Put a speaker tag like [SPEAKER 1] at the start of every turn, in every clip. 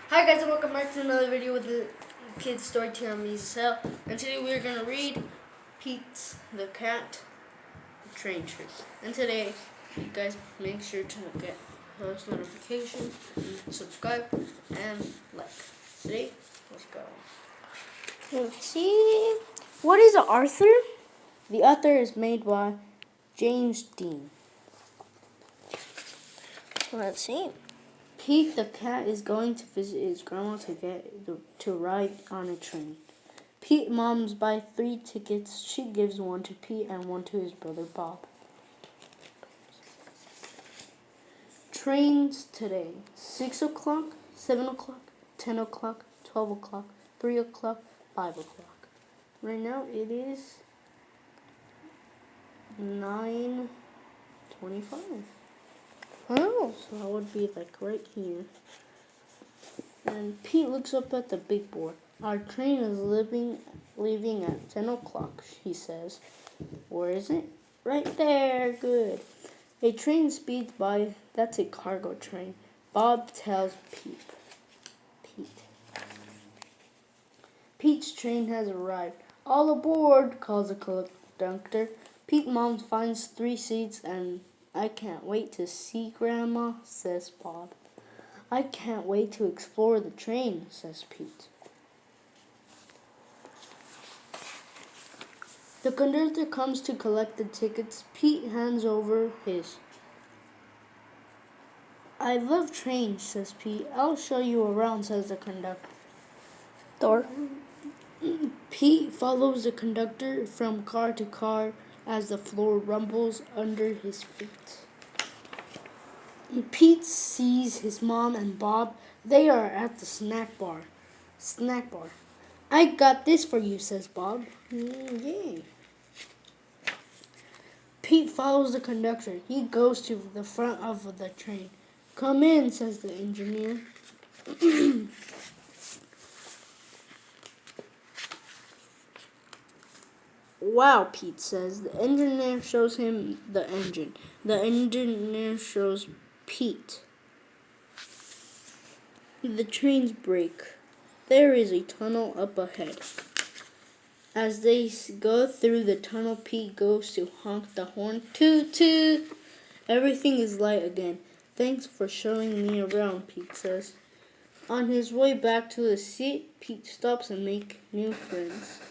[SPEAKER 1] Hi guys, and welcome back to another video with the kids story time Mizel. And today we're gonna read Pete the Cat Train Trick. And today, you guys make sure to get post notifications, subscribe, and like. Today, let's go.
[SPEAKER 2] Let's see. What is Arthur?
[SPEAKER 1] The author is made by James Dean.
[SPEAKER 2] Let's see.
[SPEAKER 1] Pete the cat is going to visit his grandma to ride on a train. Pete moms buy 3 tickets. She gives one to Pete and one to his brother Bob. Trains today: 6 o'clock, 7 o'clock, 10 o'clock, 12 o'clock, 3 o'clock, 5 o'clock. Right now it is 9:25.
[SPEAKER 2] Oh.
[SPEAKER 1] So I would be like right here. And Pete looks up at the big board. Our train is leaving at 10 o'clock, he says. Where is it? Right there. Good. A train speeds by. That's a cargo train. Bob tells Pete. Pete's train has arrived. All aboard, calls the conductor. Pete mom finds 3 seats and I can't wait to see Grandma, says Bob. I can't wait to explore the train, says Pete. The conductor comes to collect the tickets. Pete hands over his. I love trains, says Pete. I'll show you around, says the conductor. Pete follows the conductor from car to car as the floor rumbles under his feet. Pete sees his mom and Bob. They are at the snack bar. I got this for you, says Bob. Yay. Pete follows the conductor. He goes to the front of the train. Come in, says the engineer. Wow, Pete says. The engineer shows him the engine. The engineer shows Pete. The trains brake. There is a tunnel up ahead. As they go through the tunnel, Pete goes to honk the horn. Toot toot! Everything is light again. Thanks for showing me around, Pete says. On his way back to the seat, Pete stops and makes new friends.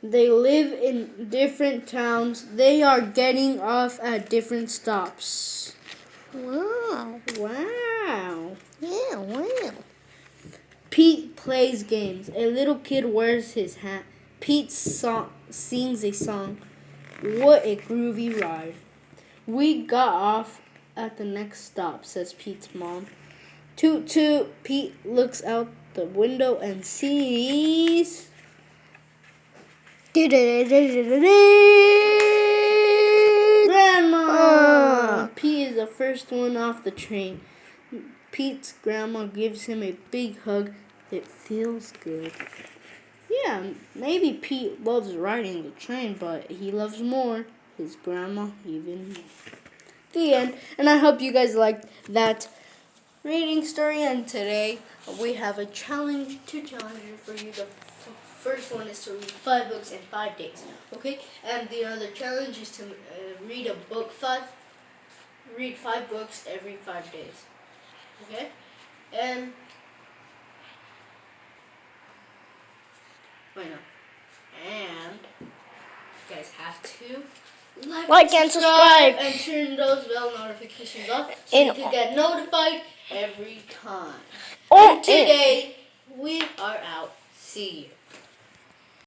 [SPEAKER 1] They live in different towns. They are getting off at different stops.
[SPEAKER 2] Wow.
[SPEAKER 1] Wow.
[SPEAKER 2] Yeah, wow.
[SPEAKER 1] Pete plays games. A little kid wears his hat. Pete sings a song. What a groovy ride. We got off at the next stop, says Pete's mom. Toot toot. Pete looks out the window and sees... Grandma! Pete is the first one off the train. Pete's grandma gives him a big hug. It feels good. Yeah, maybe Pete loves riding the train, but he loves more his grandma even more. The end. And I hope you guys liked that reading story. And today we have a challenge, 2 challenges for you. The first one is to read 5 books in 5 days. Okay? And the other challenge is to read 5 books every 5 days. Okay? And wait, no. And you guys have to
[SPEAKER 2] Like and subscribe.
[SPEAKER 1] and turn those bell notifications off so you can get notified every time. And today we are out. See you.